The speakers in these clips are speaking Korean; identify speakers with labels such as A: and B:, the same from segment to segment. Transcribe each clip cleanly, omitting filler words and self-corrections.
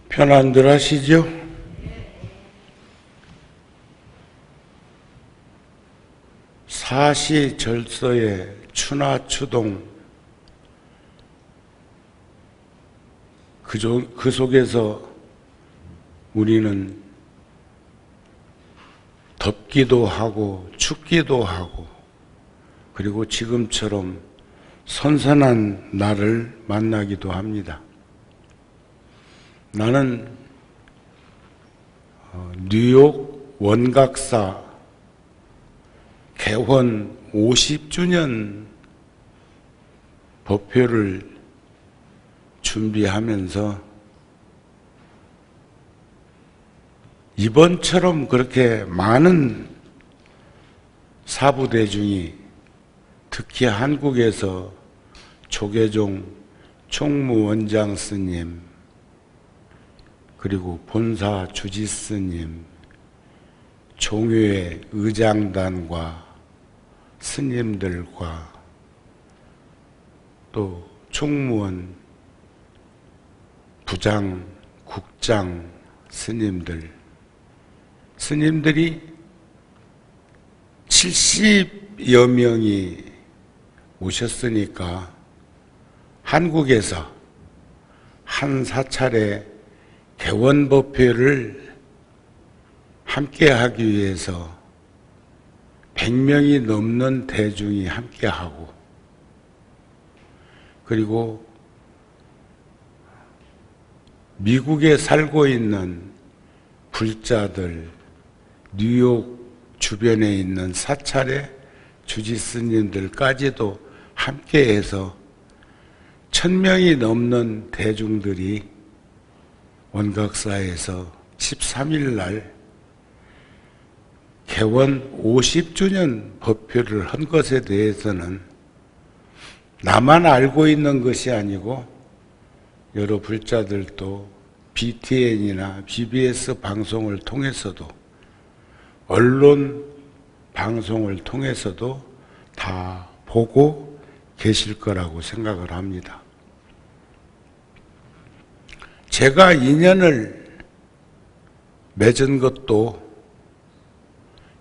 A: 편안들 하시죠? 사시절서의 추나추동, 그 속에서 우리는 덥기도 하고 춥기도 하고, 그리고 지금처럼 선선한 날을 만나기도 합니다. 나는 뉴욕 원각사 개원 50주년 법회를 준비하면서 이번처럼 그렇게 많은 사부대중이, 특히 한국에서 조계종 총무원장 스님, 그리고 본사 주지 스님, 종회 의장단과 스님들과 또 총무원, 부장, 국장 스님들이 70여 명이 오셨으니까 한국에서 한 사찰의 개원법회를 함께 하기 위해서 100명이 넘는 대중이 함께 하고, 그리고 미국에 살고 있는 불자들, 뉴욕 주변에 있는 사찰의 주지 스님들까지도 함께해서 1000명이 넘는 대중들이 원각사에서 13일 날 개원 50주년 법회를 한 것에 대해서는 나만 알고 있는 것이 아니고 여러 불자들도 BTN이나 BBS 방송을 통해서도, 언론 방송을 통해서도 다 보고 계실 거라고 생각을 합니다. 제가 인연을 맺은 것도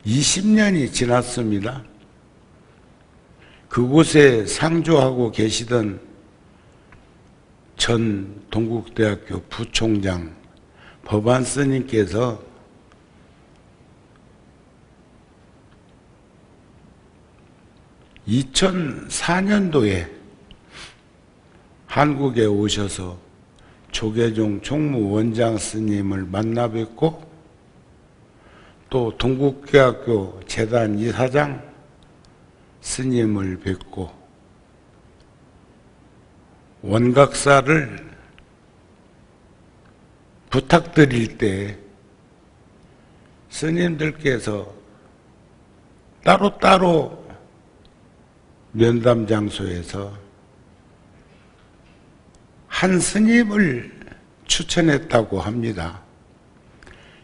A: 20년이 지났습니다. 그곳에 상주하고 계시던 전 동국대학교 부총장 법안 스님께서 (2004년도에) 한국에 오셔서 조계종 총무원장 스님을 만나 뵙고, 또 동국대학교 재단 이사장 스님을 뵙고, 원각사를 부탁드릴 때 스님들께서 따로따로 면담 장소에서 한 스님을 추천했다고 합니다.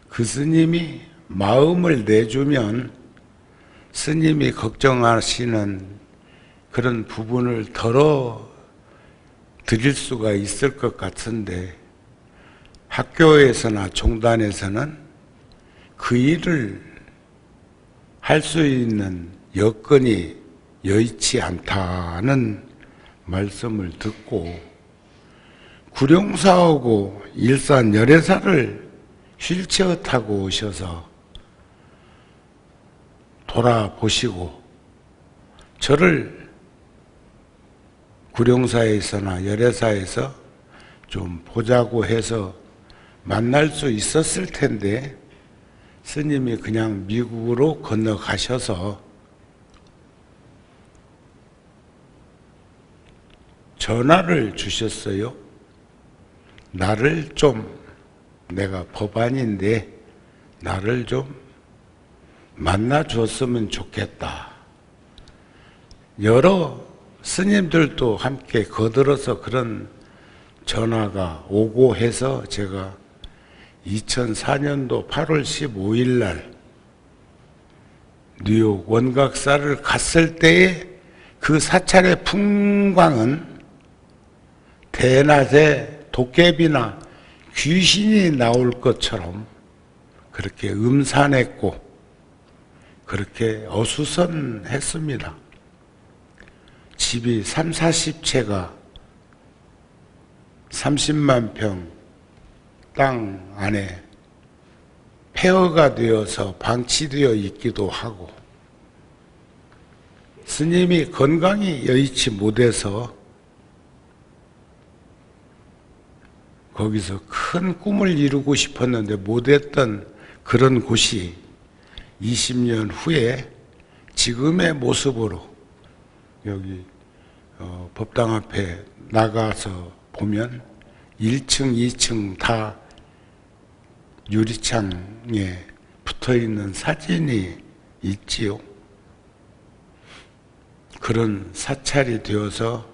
A: 그 스님이 마음을 내주면 스님이 걱정하시는 그런 부분을 덜어 드릴 수가 있을 것 같은데, 학교에서나 종단에서는 그 일을 할 수 있는 여건이 여의치 않다는 말씀을 듣고 구룡사하고 일산 열애사를 휠체어 타고 오셔서 돌아보시고 저를 구룡사에서나 열애사에서 좀 보자고 해서 만날 수 있었을 텐데, 스님이 그냥 미국으로 건너가셔서 전화를 주셨어요. 나를 좀, 내가 법안인데 나를 좀 만나줬으면 좋겠다. 여러 스님들도 함께 거들어서 그런 전화가 오고 해서 제가 2004년도 8월 15일 날 뉴욕 원각사를 갔을 때의 그 사찰의 풍광은 대낮에 도깨비나 귀신이 나올 것처럼 그렇게 음산했고 그렇게 어수선했습니다. 집이 3, 40채가 30만 평 땅 안에 폐허가 되어서 방치되어 있기도 하고 스님이 건강이 여의치 못해서 거기서 큰 꿈을 이루고 싶었는데 못했던 그런 곳이 20년 후에 지금의 모습으로 여기 법당 앞에 나가서 보면 1층, 2층 다 유리창에 붙어있는 사진이 있지요. 그런 사찰이 되어서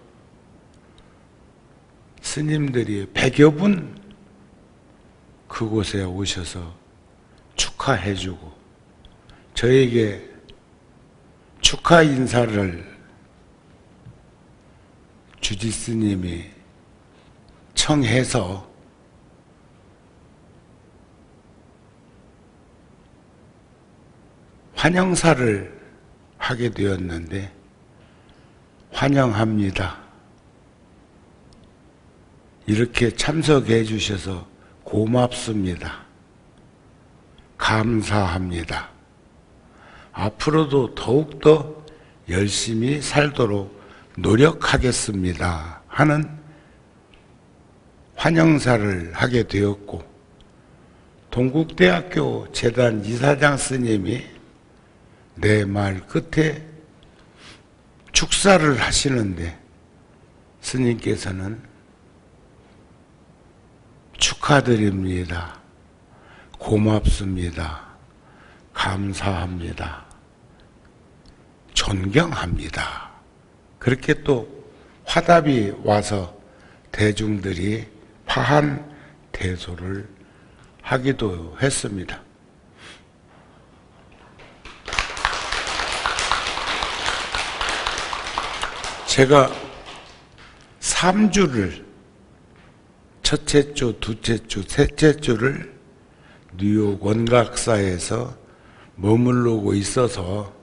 A: 스님들이 100여 분 그곳에 오셔서 축하해주고 저에게 축하 인사를 주지스님이 청해서 환영사를 하게 되었는데 환영합니다. 이렇게 참석해 주셔서 고맙습니다. 감사합니다. 앞으로도 더욱더 열심히 살도록 노력하겠습니다. 하는 환영사를 하게 되었고 동국대학교 재단 이사장 스님이 내 말 끝에 축사를 하시는데 스님께서는 축하드립니다. 고맙습니다. 감사합니다. 존경합니다. 그렇게 또 화답이 와서 대중들이 파한 대소를 하기도 했습니다. 제가 3주를 첫째 주, 둘째 주, 셋째 주를 뉴욕 원각사에서 머무르고 있어서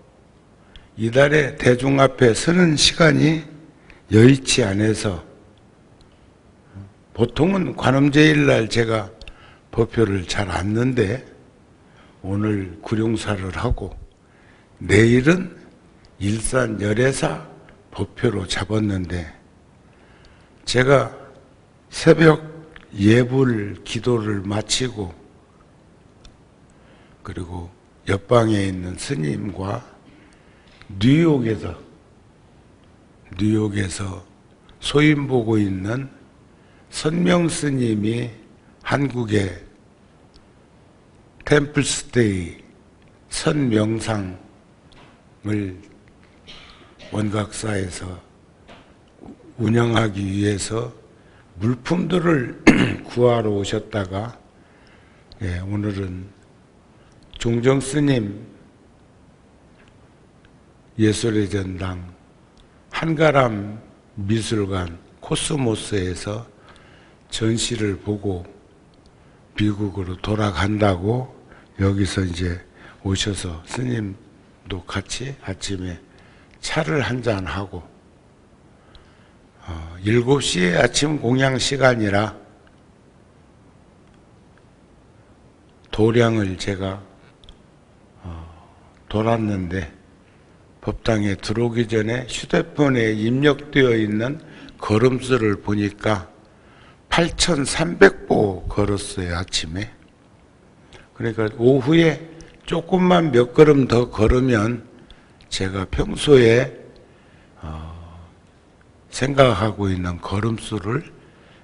A: 이달에 대중 앞에 서는 시간이 여의치 않아서 보통은 관음제일날 제가 법표를 잘 안는데 오늘 구룡사를 하고 내일은 일산 열애사 법표로 잡았는데 제가 새벽 예불 기도를 마치고 그리고 옆방에 있는 스님과 뉴욕에서 소임 보고 있는 선명 스님이 한국의 템플스테이 선명상을 원각사에서 운영하기 위해서 물품들을 구하러 오셨다가 오늘은 종정 스님 예술의 전당 한가람 미술관 코스모스에서 전시를 보고 미국으로 돌아간다고 여기서 이제 오셔서 스님도 같이 아침에 차를 한잔하고 7시에 아침 공양 시간이라 도량을 제가 돌았는데 법당에 들어오기 전에 휴대폰에 입력되어 있는 걸음수를 보니까 8,300보 걸었어요, 아침에. 그러니까 오후에 조금만 몇 걸음 더 걸으면 제가 평소에 생각하고 있는 걸음수를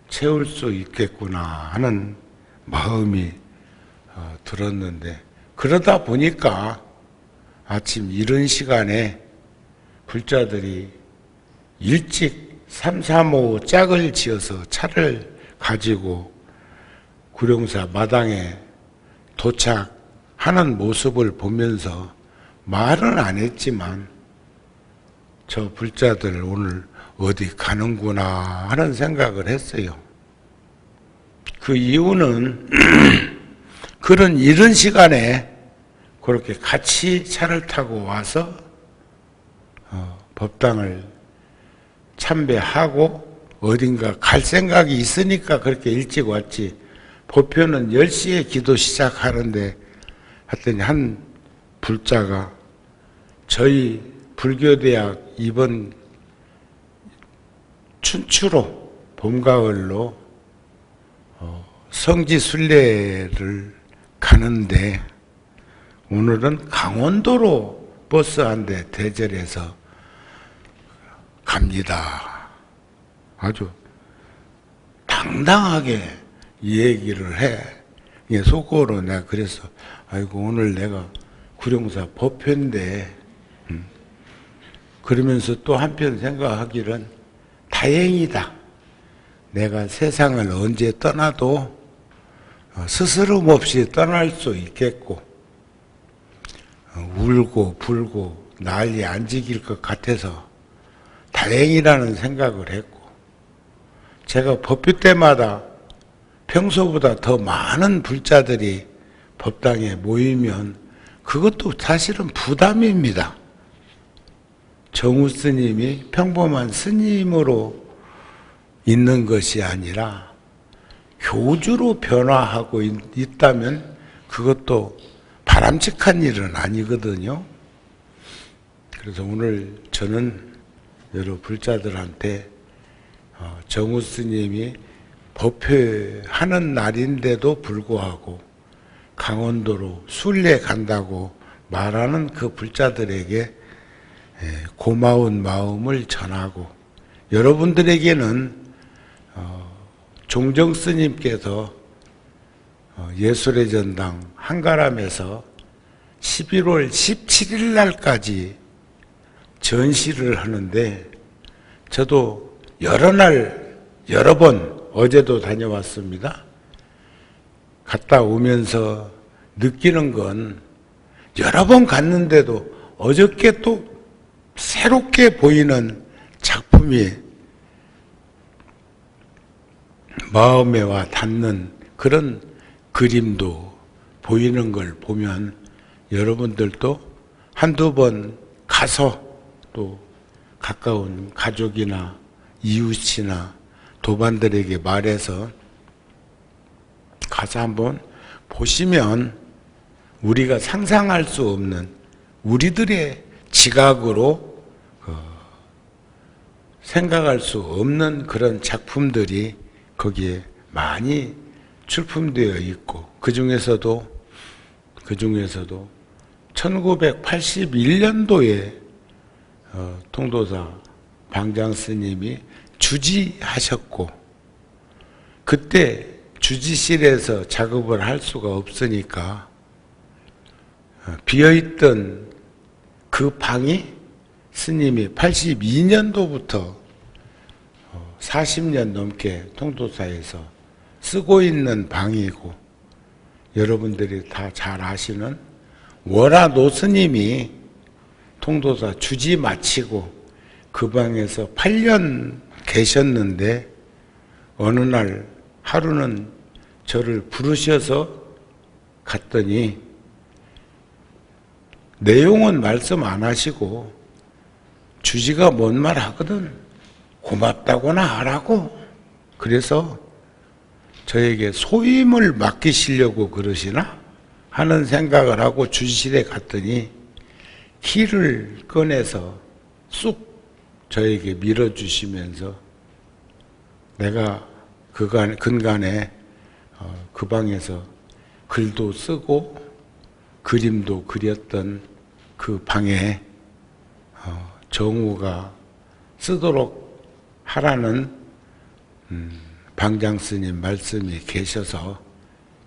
A: 채울 수 있겠구나 하는 마음이 들었는데 그러다 보니까 아침 이른 시간에 불자들이 일찍 3, 4, 5 짝을 지어서 차를 가지고 구룡사 마당에 도착하는 모습을 보면서 말은 안 했지만 저 불자들 오늘 어디 가는구나 하는 생각을 했어요. 그 이유는 그런 이른 시간에 그렇게 같이 차를 타고 와서 법당을 참배하고 어딘가 갈 생각이 있으니까 그렇게 일찍 왔지. 법표는 10시에 기도 시작하는데 했더니 한 불자가 저희 불교대학 이번 춘추로 봄가을로 성지순례를 가는데 오늘은 강원도로 버스 한 대 대절해서 갑니다. 아주 당당하게 이 얘기를 해. 속으로 내가 그래서 아이고 오늘 내가 구룡사 법회인데 그러면서 또 한편 생각하기는 다행이다. 내가 세상을 언제 떠나도 스스럼 없이 떠날 수 있겠고 울고 불고 난리 안 지길 것 같아서 다행이라는 생각을 했고 제가 법회 때마다 평소보다 더 많은 불자들이 법당에 모이면 그것도 사실은 부담입니다. 정우 스님이 평범한 스님으로 있는 것이 아니라 교주로 변화하고 있다면 그것도 바람직한 일은 아니거든요. 그래서 오늘 저는 여러 불자들한테 정우 스님이 법회하는 날인데도 불구하고 강원도로 순례 간다고 말하는 그 불자들에게 고마운 마음을 전하고 여러분들에게는 종정 스님께서 예술의 전당 한가람에서 11월 17일 날까지 전시를 하는데 저도 여러 번 어제도 다녀왔습니다. 갔다 오면서 느끼는 건 여러 번 갔는데도 어저께 또 새롭게 보이는 작품이 마음에 와 닿는 그런 그림도 보이는 걸 보면 여러분들도 한두 번 가서 또 가까운 가족이나 이웃이나 도반들에게 말해서 가서 한번 보시면 우리가 상상할 수 없는 우리들의 지각으로 생각할 수 없는 그런 작품들이 거기에 많이 출품되어 있고 그 중에서도 1981년도에 통도사 방장 스님이 주지하셨고 그때 주지실에서 작업을 할 수가 없으니까 비어있던 그 방이 스님이 82년도부터 40년 넘게 통도사에서 쓰고 있는 방이고 여러분들이 다 잘 아시는 월화 노스님이 통도사 주지 마치고 그 방에서 8년 계셨는데 어느 날 하루는 저를 부르셔서 갔더니 내용은 말씀 안 하시고 주지가 뭔 말 하거든 고맙다고나 하라고 그래서 저에게 소임을 맡기시려고 그러시나 하는 생각을 하고 주지실에 갔더니 키를 꺼내서 쑥 저에게 밀어주시면서 내가 근간에 그 방에서 글도 쓰고 그림도 그렸던 그 방에 정우가 쓰도록 하라는 방장 스님 말씀이 계셔서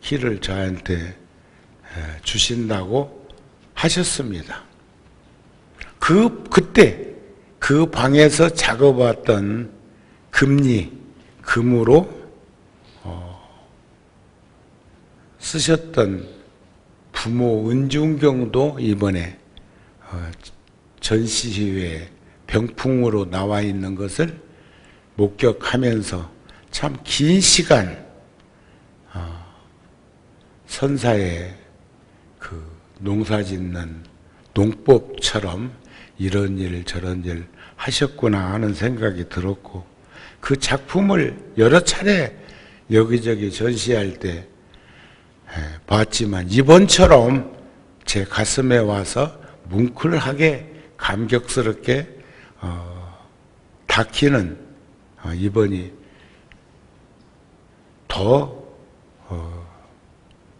A: 키를 저한테 주신다고 하셨습니다. 그때 그 방에서 작업했던 금으로 쓰셨던 부모 은중경도 이번에 전시회에 병풍으로 나와 있는 것을 목격하면서 참 긴 시간 선사의 그 농사짓는 농법처럼 이런 일 저런 일 하셨구나 하는 생각이 들었고, 그 작품을 여러 차례 여기저기 전시할 때 봤지만 이번처럼 제 가슴에 와서 뭉클하게 감격스럽게 닿기는 이번이 더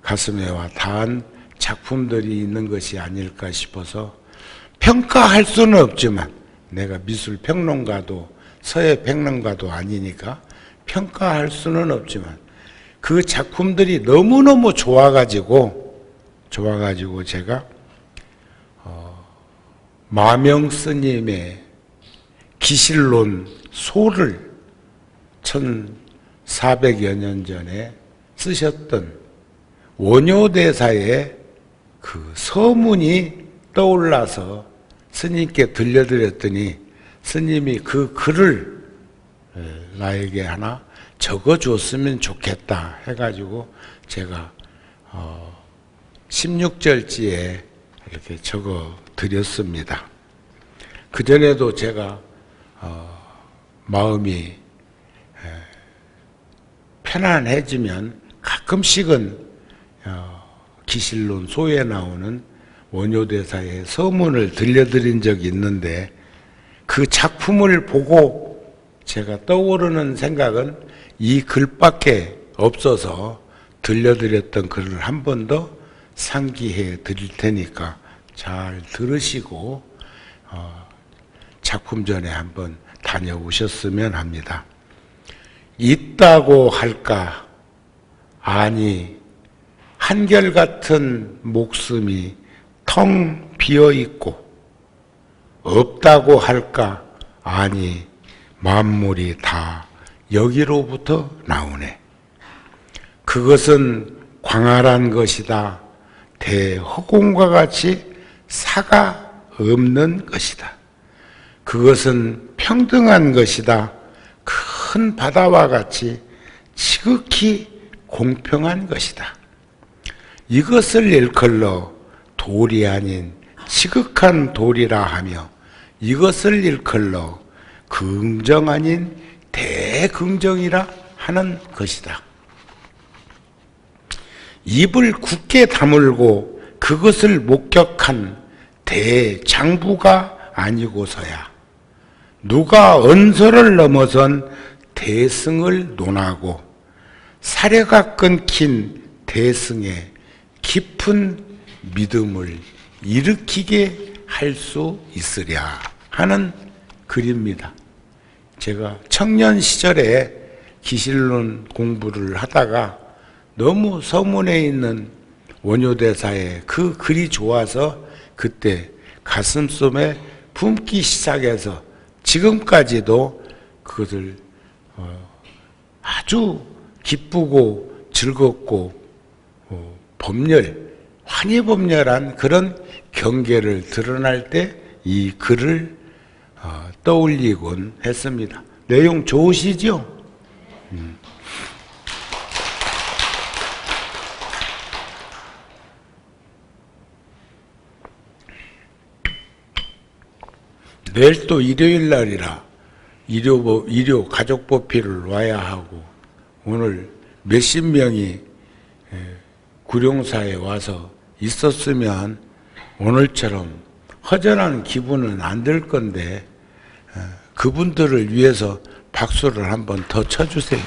A: 가슴에 와 닿은 작품들이 있는 것이 아닐까 싶어서, 평가할 수는 없지만 내가 미술평론가도 서예평론가도 아니니까 평가할 수는 없지만 그 작품들이 너무너무 좋아가지고 제가 마명 스님의 기실론 소를 1400여 년 전에 쓰셨던 원효대사의 그 서문이 떠올라서 스님께 들려드렸더니 스님이 그 글을 나에게 하나 적어줬으면 좋겠다 해가지고 제가 16절지에 이렇게 적어드렸습니다. 그전에도 제가 마음이 편안해지면 가끔씩은 기실론 소에 나오는 원효대사의 서문을 들려드린 적이 있는데, 그 작품을 보고 제가 떠오르는 생각은 이 글밖에 없어서 들려드렸던 글을 한 번 더 상기해 드릴 테니까 잘 들으시고 작품 전에 한번 다녀오셨으면 합니다. 있다고 할까? 아니, 한결같은 목숨이 텅 비어있고, 없다고 할까? 아니, 만물이 다 여기로부터 나오네. 그것은 광활한 것이다. 대허공과 같이 사가 없는 것이다. 그것은 평등한 것이다. 큰 바다와 같이 지극히 공평한 것이다. 이것을 일컬러 돌이 아닌 지극한 돌이라 하며, 이것을 일컬러 긍정 아닌 대긍정이라 하는 것이다. 입을 굳게 다물고 그것을 목격한 대장부가 아니고서야 누가 언서를 넘어선 대승을 논하고 사려가 끊긴 대승의 깊은 믿음을 일으키게 할 수 있으랴 하는 글입니다. 제가 청년 시절에 기실론 공부를 하다가 너무 서문에 있는 원효대사의 그 글이 좋아서 그때 가슴속에 품기 시작해서 지금까지도 그것을 아주 기쁘고 즐겁고 환희법렬한 그런 경계를 드러날 때 이 글을 떠올리곤 했습니다. 내용 좋으시죠? 내일 또 일요일 날이라 일요 가족법회를 와야 하고, 오늘 몇십 명이 구룡사에 와서 있었으면 오늘처럼 허전한 기분은 안 들 건데, 그분들을 위해서 박수를 한번 더 쳐주세요.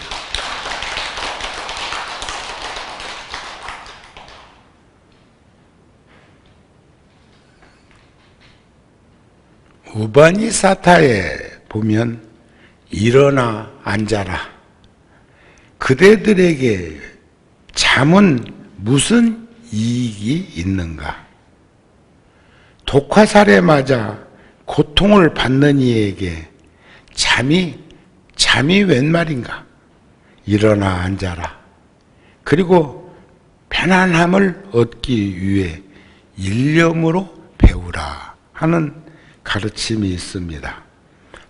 A: 우바니사타에 보면 일어나 앉아라. 그대들에게 잠은 무슨 이익이 있는가? 독화살에 맞아 고통을 받는 이에게 잠이 웬 말인가? 일어나 앉아라. 그리고 편안함을 얻기 위해 일념으로 배우라 하는 가르침이 있습니다.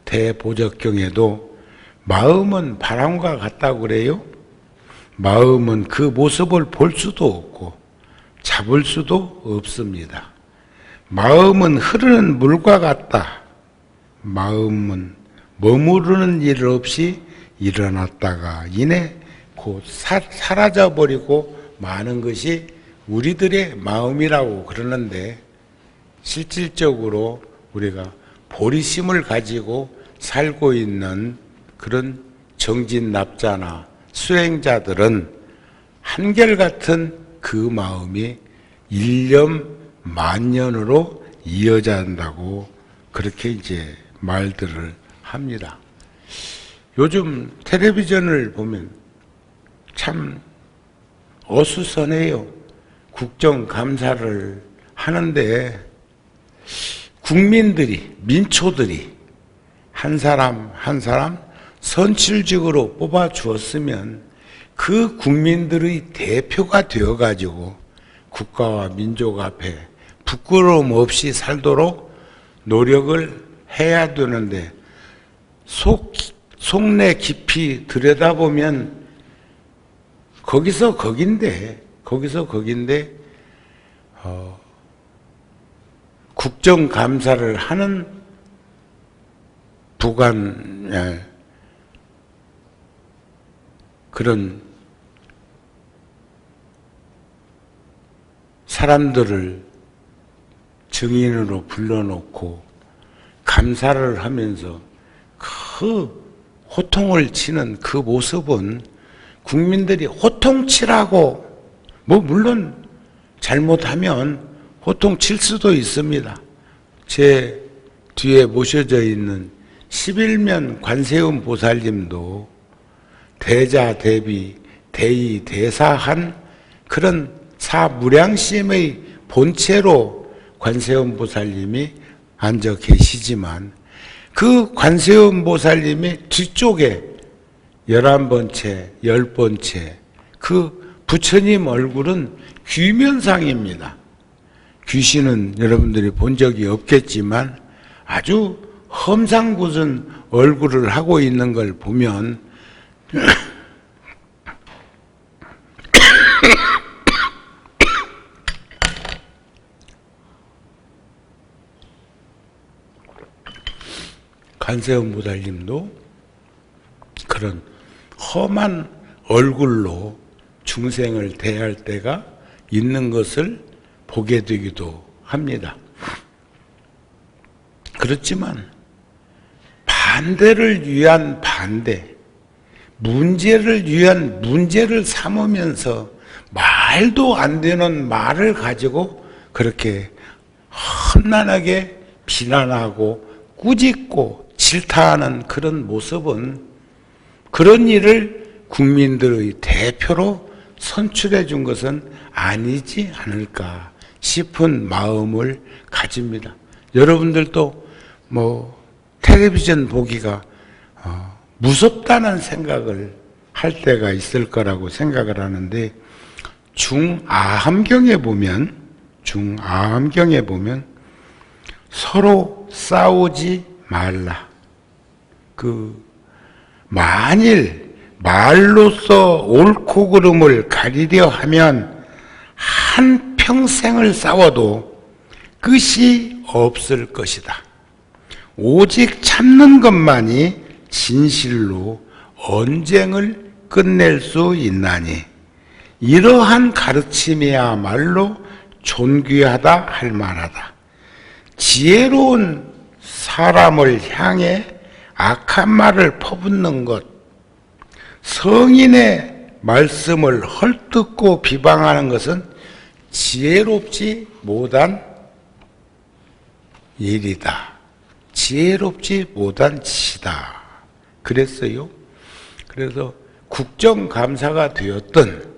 A: 대보적경에도 마음은 바람과 같다고 그래요. 마음은 그 모습을 볼 수도 없고 잡을 수도 없습니다. 마음은 흐르는 물과 같다. 마음은 머무르는 일 없이 일어났다가 이내 곧 사라져버리고 마는 것이 우리들의 마음이라고 그러는데, 실질적으로 우리가 보리심을 가지고 살고 있는 그런 정진납자나 수행자들은 한결같은 그 마음이 일념 만년으로 이어진다고 그렇게 이제 말들을 합니다. 요즘 텔레비전을 보면 참 어수선해요. 국정감사를 하는데 국민들이, 민초들이 한 사람 한 사람 선출직으로 뽑아 주었으면 그 국민들의 대표가 되어가지고 국가와 민족 앞에 부끄러움 없이 살도록 노력을 해야 되는데, 속내 깊이 들여다보면 거기서 거긴데 국정감사를 하는 부관 그런 사람들을 증인으로 불러놓고 감사를 하면서 그 호통을 치는 그 모습은 국민들이 호통치라고, 물론 잘못하면 호통칠 수도 있습니다. 제 뒤에 모셔져 있는 11면 관세음 보살님도 대자대비 대의대사한 그런 사무량심의 본체로 관세음 보살님이 앉아 계시지만, 그 관세음 보살님의 뒤쪽에 11번째, 10번째 그 부처님 얼굴은 귀면상입니다. 귀신은 여러분들이 본 적이 없겠지만 아주 험상궂은 얼굴을 하고 있는 걸 보면 관세음 보살님도 그런 험한 얼굴로 중생을 대할 때가 있는 것을 보게 되기도 합니다. 그렇지만 반대를 위한 반대, 문제를 위한 문제를 삼으면서 말도 안 되는 말을 가지고 그렇게 험난하게 비난하고 꾸짖고 질타하는 그런 모습은, 그런 일을 국민들의 대표로 선출해 준 것은 아니지 않을까 싶은 마음을 가집니다. 여러분들도 텔레비전 보기가 무섭다는 생각을 할 때가 있을 거라고 생각을 하는데, 중아함경에 보면 서로 싸우지 말라. 만일 말로써 옳고 그름을 가리려 하면 한 평생을 싸워도 끝이 없을 것이다. 오직 참는 것만이 진실로 언쟁을 끝낼 수 있나니 이러한 가르침이야말로 존귀하다 할 만하다. 지혜로운 사람을 향해 악한 말을 퍼붓는 것, 성인의 말씀을 헐뜯고 비방하는 것은 지혜롭지 못한 일이다. 지혜롭지 못한 짓이다. 그랬어요. 그래서 국정감사가 되었든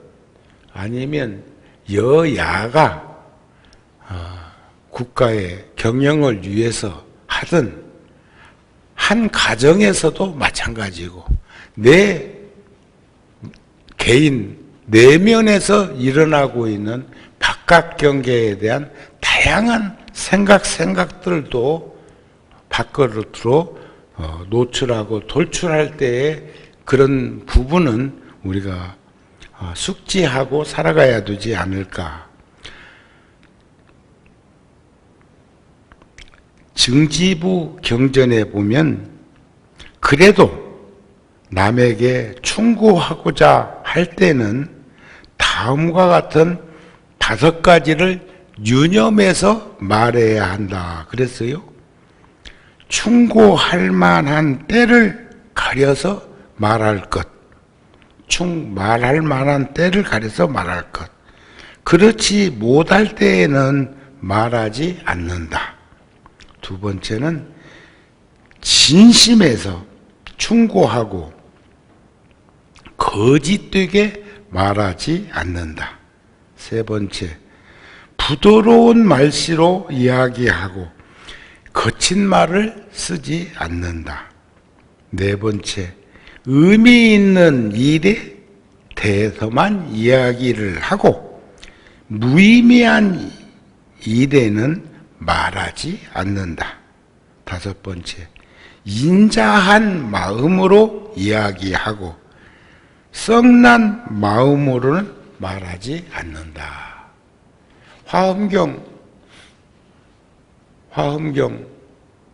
A: 아니면 여야가 국가의 경영을 위해서 하든 한 가정에서도 마찬가지고 내 개인 내면에서 일어나고 있는 바깥 경계에 대한 다양한 생각들도 밖으로 노출하고 돌출할 때의 그런 부분은 우리가 숙지하고 살아가야 되지 않을까. 증지부 경전에 보면 그래도 남에게 충고하고자 할 때는 다음과 같은 5가지를 유념해서 말해야 한다 그랬어요. 충고할 만한 때를 가려서 말할 것. 말할 만한 때를 가려서 말할 것. 그렇지 못할 때에는 말하지 않는다. 2번째는 진심에서 충고하고 거짓되게 말하지 않는다. 3번째, 부드러운 말씨로 이야기하고 거친 말을 쓰지 않는다. 4번째, 의미 있는 일에 대해서만 이야기를 하고 무의미한 일에는 말하지 않는다. 5번째, 인자한 마음으로 이야기하고 썩난 마음으로는 말하지 않는다. 화엄경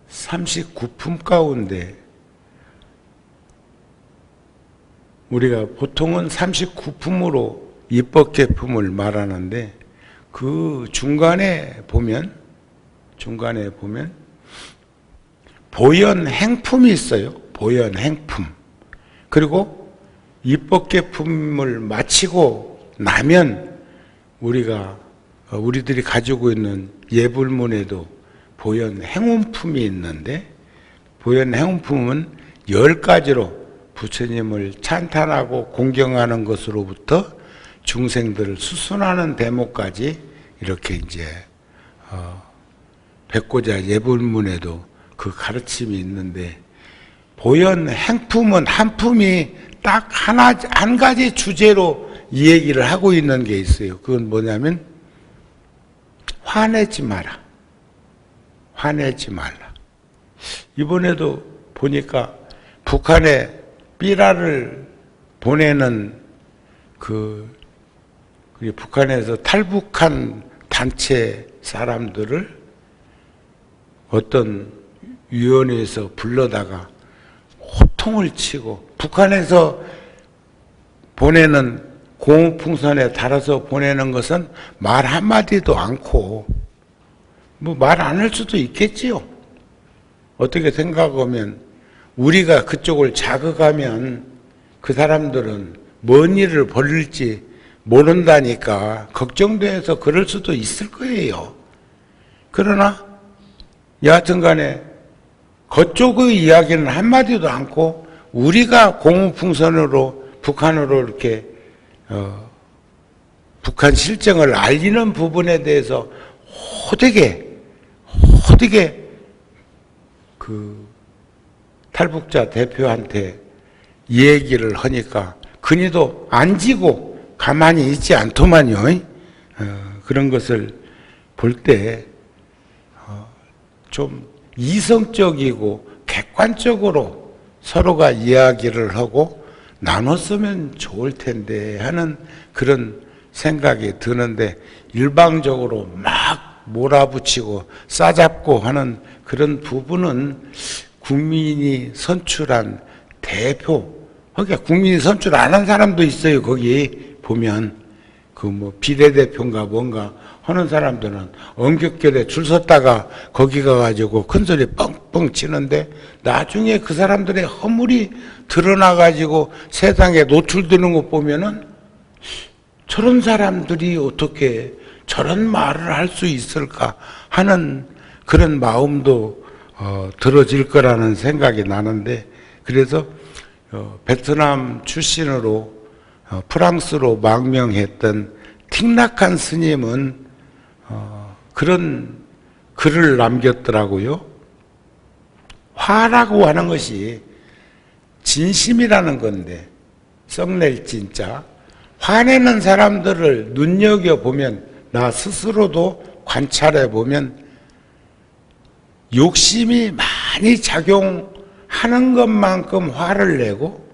A: 39품 가운데 우리가 보통은 39품으로 입법계품을 말하는데 그 중간에 보면 보현행품이 있어요. 보현행품. 그리고 입법계품을 마치고 나면 우리들이 가지고 있는 예불문에도 보현행운품이 있는데 보현행운품은 10가지로 부처님을 찬탄하고 공경하는 것으로부터 중생들을 수순하는 대목까지 이렇게 이제 백고자 예불문에도 그 가르침이 있는데 보현행품은 한 품이 딱 한 가지 주제로 이 얘기를 하고 있는 게 있어요. 그건 뭐냐면 화내지 마라. 화내지 말라. 이번에도 보니까 북한에 삐라를 보내는 북한에서 탈북한 단체 사람들을 어떤 위원회에서 불러다가 호통을 치고 북한에서 보내는 공풍선에 달아서 보내는 것은 말 한마디도 않고 뭐 말 안 할 수도 있겠지요. 어떻게 생각하면 우리가 그쪽을 자극하면 그 사람들은 뭔 일을 벌일지 모른다니까 걱정돼서 그럴 수도 있을 거예요. 그러나 여하튼 간에 그쪽의 이야기는 한마디도 않고 우리가 공풍선으로 북한으로 이렇게 북한 실정을 알리는 부분에 대해서 호되게 그 탈북자 대표한테 얘기를 하니까 그니도 안 지고 가만히 있지 않더만요. 그런 것을 볼 때 좀 이성적이고 객관적으로 서로가 이야기를 하고 나눴으면 좋을 텐데 하는 그런 생각이 드는데 일방적으로 막 몰아붙이고 싸잡고 하는 그런 부분은 국민이 선출한 대표, 그러니까 국민이 선출 안 한 사람도 있어요. 거기 보면 그 뭐 비례대표인가 뭔가 하는 사람들은 엄격결에 줄 섰다가 거기 가가지고 큰소리 뻥뻥 치는데 나중에 그 사람들의 허물이 드러나가지고 세상에 노출되는 거 보면은 저런 사람들이 어떻게 저런 말을 할 수 있을까 하는 그런 마음도 들어질 거라는 생각이 나는데 그래서 베트남 출신으로 프랑스로 망명했던 틱낙한 스님은 그런 글을 남겼더라고요. 화라고 하는 것이 진심이라는 건데 썩낼 진짜 화내는 사람들을 눈여겨보면 나 스스로도 관찰해보면 욕심이 많이 작용하는 것만큼 화를 내고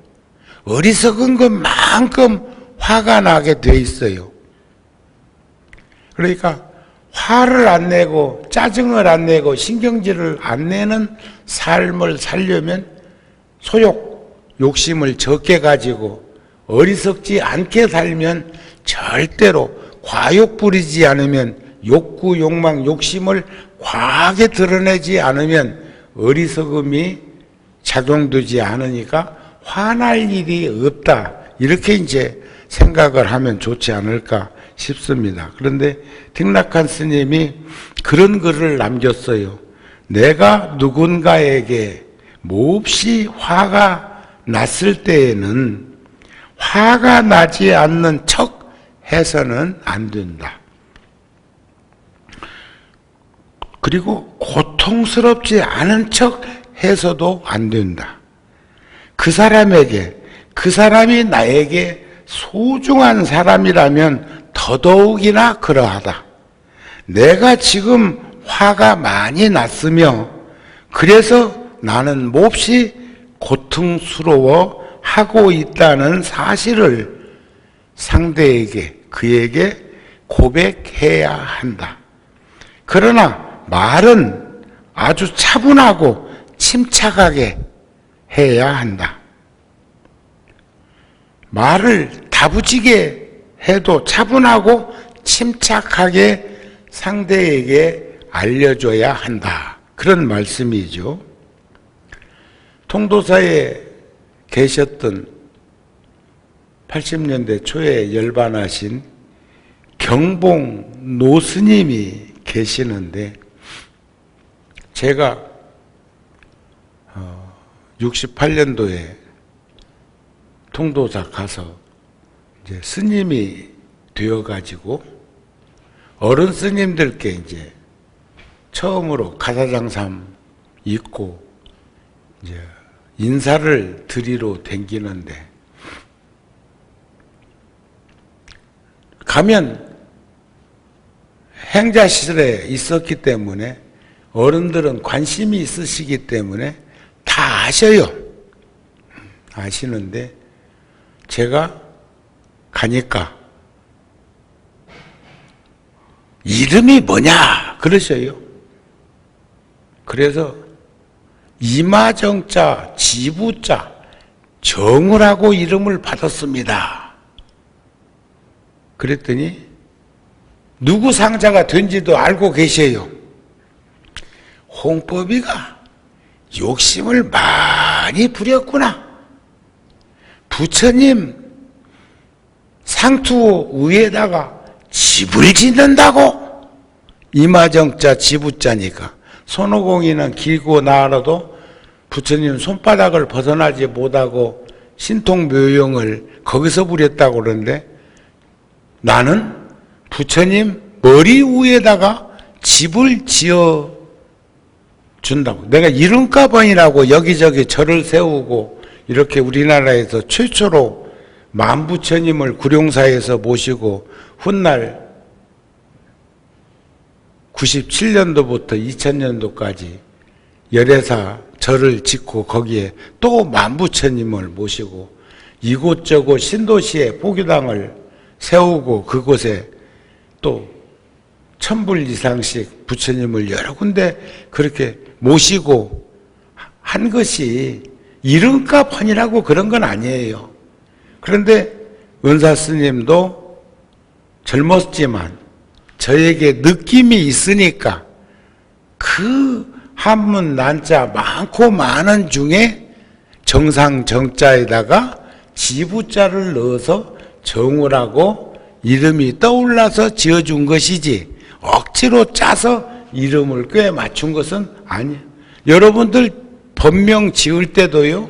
A: 어리석은 것만큼 화가 나게 돼 있어요. 그러니까 화를 안 내고 짜증을 안 내고 신경질을 안 내는 삶을 살려면 욕심을 적게 가지고 어리석지 않게 살면 절대로 과욕 부리지 않으면 욕구, 욕망, 욕심을 과하게 드러내지 않으면 어리석음이 작용되지 않으니까 화날 일이 없다. 이렇게 이제 생각을 하면 좋지 않을까 싶습니다. 그런데 틱낙한 스님이 그런 글을 남겼어요. 내가 누군가에게 몹시 화가 났을 때에는 화가 나지 않는 척 해서는 안 된다. 그리고 고통스럽지 않은 척 해서도 안 된다. 그 사람이 나에게 소중한 사람이라면 더더욱이나 그러하다. 내가 지금 화가 많이 났으며 그래서 나는 몹시 고통스러워 하고 있다는 사실을 상대에게, 그에게 고백해야 한다. 그러나 말은 아주 차분하고 침착하게 해야 한다. 말을 다부지게 해도 차분하고 침착하게 상대에게 알려줘야 한다. 그런 말씀이죠. 통도사에 계셨던 80년대 초에 열반하신 경봉 노스님이 계시는데 제가 68년도에 통도사 가서 이제 스님이 되어가지고 어른 스님들께 이제 처음으로 가사장삼 입고 이제 인사를 드리러 댕기는데 가면 행자실에 있었기 때문에 어른들은 관심이 있으시기 때문에 다 아셔요. 아시는데 제가 가니까 이름이 뭐냐 그러셔요. 그래서 이마정자 지부자 정우라고 이름을 받았습니다. 그랬더니 누구 상자가 된지도 알고 계셔요. 홍법이가 욕심을 많이 부렸구나. 부처님 상투 위에다가 집을 짓는다고? 이마정자 지부자니까 손오공이는 길고 나아도 부처님 손바닥을 벗어나지 못하고 신통묘용을 거기서 부렸다고 그러는데 나는 부처님 머리 위에다가 집을 지어 준다고. 내가 이름가방이라고 여기저기 절을 세우고 이렇게 우리나라에서 최초로 만부처님을 구룡사에서 모시고 훗날 97년도부터 2000년도까지 열애사 절을 짓고 거기에 또 만부처님을 모시고 이곳저곳 신도시에 포교당을 세우고 그곳에 또 1000불 이상씩 부처님을 여러 군데 그렇게 모시고 한 것이 이름값 아니라고 그런 건 아니에요. 그런데 은사 스님도 젊었지만 저에게 느낌이 있으니까 그 한문 난자 많고 많은 중에 정상 정자에다가 지부자를 넣어서 정우라고 이름이 떠올라서 지어준 것이지 억지로 짜서 이름을 꽤 맞춘 것은 아니에요. 여러분들 법명 지을 때도요,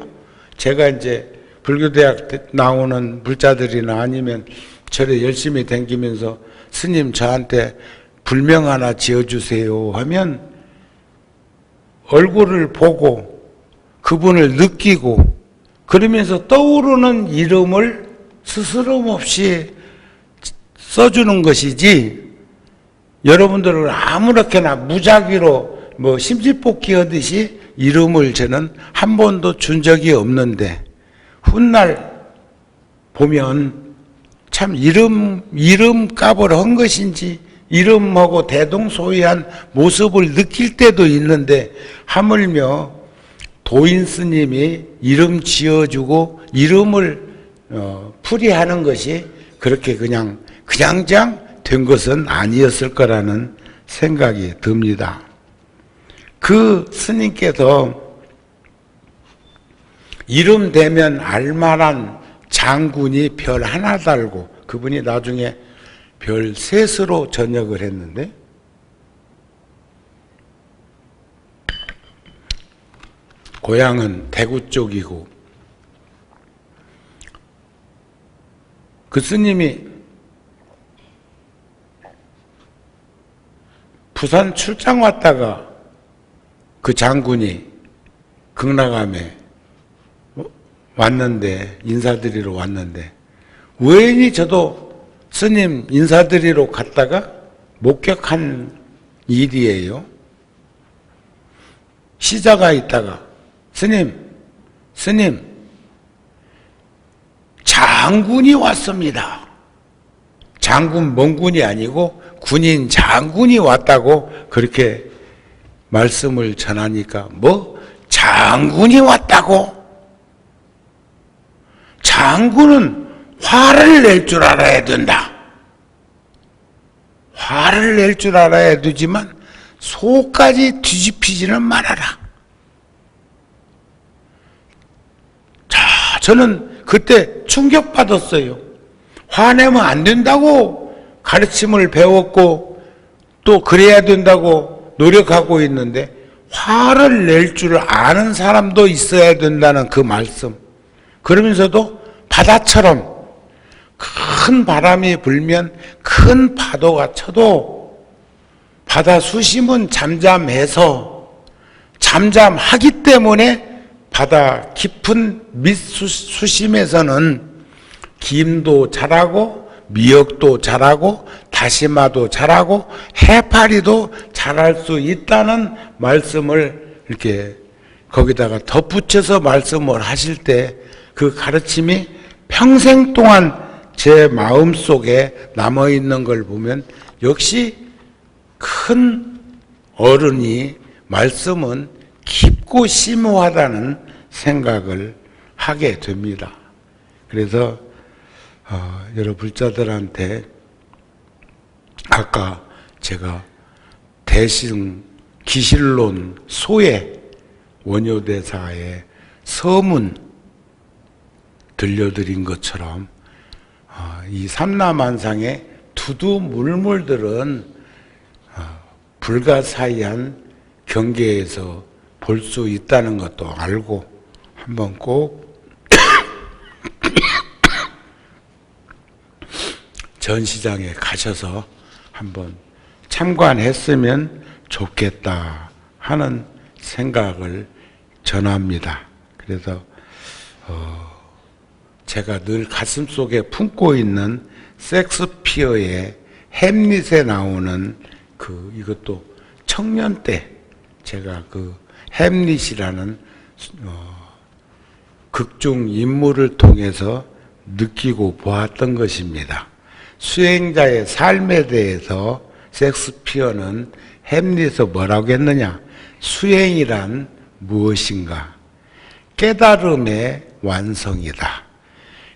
A: 제가 이제 불교대학 나오는 불자들이나 아니면 절에 열심히 다니면서 스님 저한테 불명 하나 지어주세요 하면 얼굴을 보고 그분을 느끼고 그러면서 떠오르는 이름을 스스럼 없이 써주는 것이지 여러분들을 아무렇게나 무작위로 뭐 심지뽑기 하듯이 이름을 저는 한 번도 준 적이 없는데 훗날 보면 참 이름값을 한 것인지 이름하고 대동소이한 모습을 느낄 때도 있는데, 하물며 도인 스님이 이름 지어주고 이름을 풀이하는 것이 그렇게 그냥장 된 것은 아니었을 거라는 생각이 듭니다. 그 스님께서 이름 되면 알만한 장군이 별 하나 달고, 그분이 나중에 별 셋으로 전역을 했는데, 고향은 대구 쪽이고, 그 스님이 부산 출장 왔다가 그 장군이 극락암에 왔는데, 인사드리러 왔는데, 우연히 저도 스님 인사드리러 갔다가 목격한 일이에요. 시자가 있다가 스님 장군이 왔습니다. 장군 멍군이 아니고 군인 장군이 왔다고 그렇게 말씀을 전하니까, 뭐 장군이 왔다고? 장군은 화를 낼 줄 알아야 된다. 화를 낼 줄 알아야 되지만 속까지 뒤집히지는 말아라. 자, 저는 그때 충격받았어요. 화내면 안 된다고 가르침을 배웠고 또 그래야 된다고 노력하고 있는데, 화를 낼 줄 아는 사람도 있어야 된다는 그 말씀. 그러면서도 바다처럼 큰 바람이 불면 큰 파도가 쳐도 바다 수심은 잠잠하기 때문에 바다 깊은 밑수심에서는 김도 자라고 미역도 자라고 다시마도 자라고 해파리도 자랄 수 있다는 말씀을 이렇게 거기다가 덧붙여서 말씀을 하실 때, 그 가르침이 평생 동안 제 마음속에 남아있는 걸 보면 역시 큰 어른이 말씀은 깊고 심오하다는 생각을 하게 됩니다. 그래서 여러 불자들한테 아까 제가 대신 기실론 소의 원효대사의 서문 들려드린 것처럼 이 삼라만상의 두두물물들은 불가사의한 경계에서 볼 수 있다는 것도 알고 한번 꼭 전시장에 가셔서 한번 참관했으면 좋겠다 하는 생각을 전합니다. 그래서 제가 늘 가슴속에 품고 있는 섹스피어의 햄릿에 나오는 이것도 청년 때 제가 그 햄릿이라는 극중 인물을 통해서 느끼고 보았던 것입니다. 수행자의 삶에 대해서 섹스피어는 햄릿에서 뭐라고 했느냐? 수행이란 무엇인가? 깨달음의 완성이다.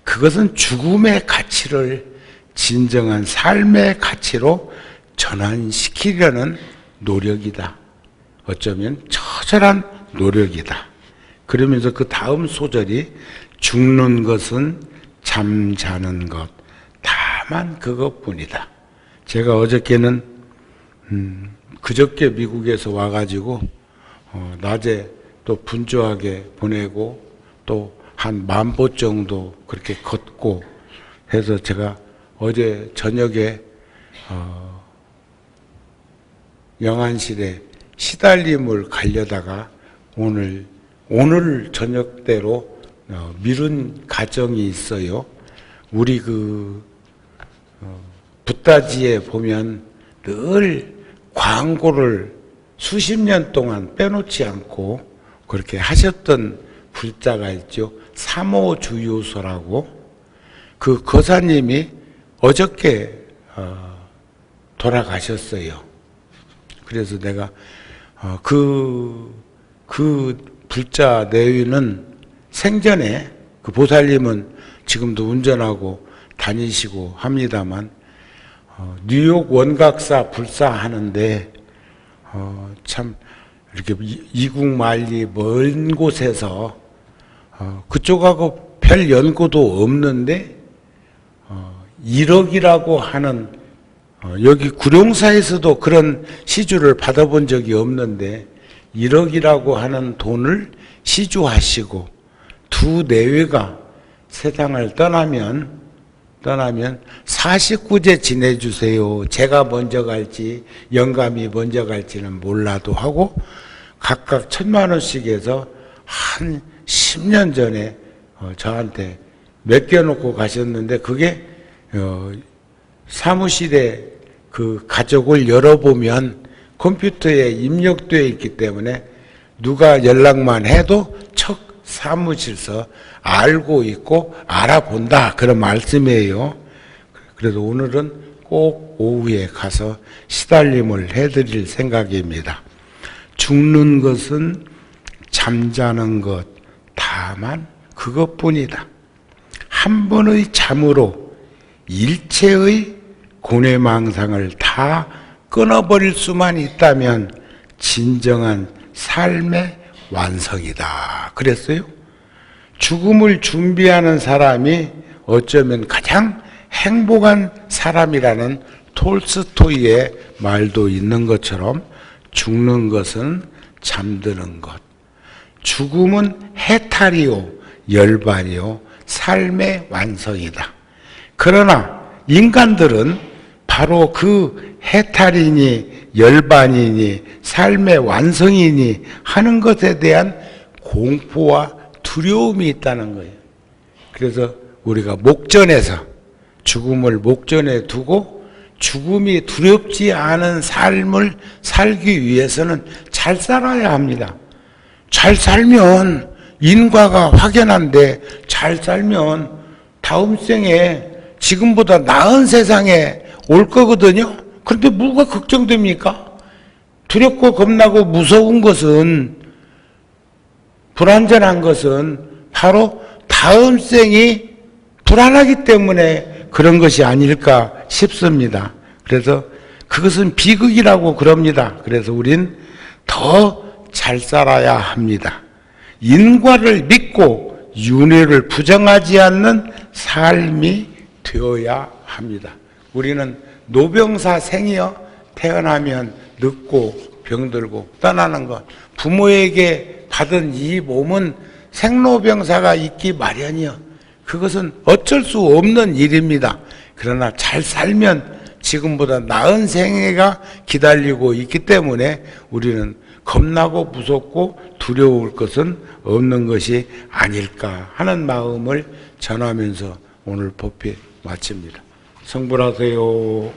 A: 그것은 죽음의 가치를 진정한 삶의 가치로 전환시키려는 노력이다. 어쩌면 처절한 노력이다. 그러면서 그 다음 소절이 죽는 것은 잠자는 것, 다만 그것뿐이다. 제가 어저께는 그저께 미국에서 와가지고 낮에 또 분주하게 보내고 또 한 10,000보 정도 그렇게 걷고 해서 제가 어제 저녁에 영안실에 시달림을 가려다가 오늘 저녁대로 미룬 가정이 있어요. 우리 붓다지에 보면 늘 광고를 수십 년 동안 빼놓지 않고 그렇게 하셨던 불자가 있죠. 삼오주유소라고. 그 거사님이 어저께 돌아가셨어요. 그래서 내가 그 불자 내위는 생전에 그 보살님은 지금도 운전하고 다니시고 합니다만 뉴욕 원각사 불사하는데 참 이렇게 이국만리 먼 곳에서 그쪽하고 별 연고도 없는데 1억이라고 하는 여기 구룡사에서도 그런 시주를 받아본 적이 없는데 1억이라고 하는 돈을 시주하시고 두 내외가 세상을 떠나면 49제 지내주세요. 제가 먼저 갈지 영감이 먼저 갈지는 몰라도 하고 각각 1,000만 원씩 해서 한 10년 전에 저한테 맡겨놓고 가셨는데 그게 사무실에 그 가족을 열어보면 컴퓨터에 입력되어 있기 때문에 누가 연락만 해도 척 사무실서 알고 있고 알아본다 그런 말씀이에요. 그래서 오늘은 꼭 오후에 가서 시달림을 해드릴 생각입니다. 죽는 것은 잠자는 것 다만 그것뿐이다. 한 번의 잠으로 일체의 고뇌망상을 다 끊어버릴 수만 있다면 진정한 삶의 완성이다. 그랬어요. 죽음을 준비하는 사람이 어쩌면 가장 행복한 사람이라는 톨스토이의 말도 있는 것처럼 죽는 것은 잠드는 것. 죽음은 해탈이요, 열반이요, 삶의 완성이다. 그러나 인간들은 바로 그 해탈이니 열반이니 삶의 완성이니 하는 것에 대한 공포와 두려움이 있다는 거예요. 그래서 우리가 목전에서 죽음을 목전에 두고 죽음이 두렵지 않은 삶을 살기 위해서는 잘 살아야 합니다. 잘 살면 인과가 확연한데 잘 살면 다음 생에 지금보다 나은 세상에 올 거거든요. 그런데 뭐가 걱정됩니까? 두렵고 겁나고 무서운 것은 불안전한 것은 바로 다음 생이 불안하기 때문에 그런 것이 아닐까 싶습니다. 그래서 그것은 비극이라고 그럽니다. 그래서 우린 더 잘 살아야 합니다. 인과를 믿고 윤회를 부정하지 않는 삶이 되어야 합니다. 우리는 노병사생이여 태어나면 늙고 병들고 떠나는 것. 부모에게 받은 이 몸은 생로병사가 있기 마련이요. 그것은 어쩔 수 없는 일입니다. 그러나 잘 살면 지금보다 나은 생애가 기다리고 있기 때문에 우리는 겁나고 무섭고 두려울 것은 없는 것이 아닐까 하는 마음을 전하면서 오늘 법회 마칩니다. 성불하세요.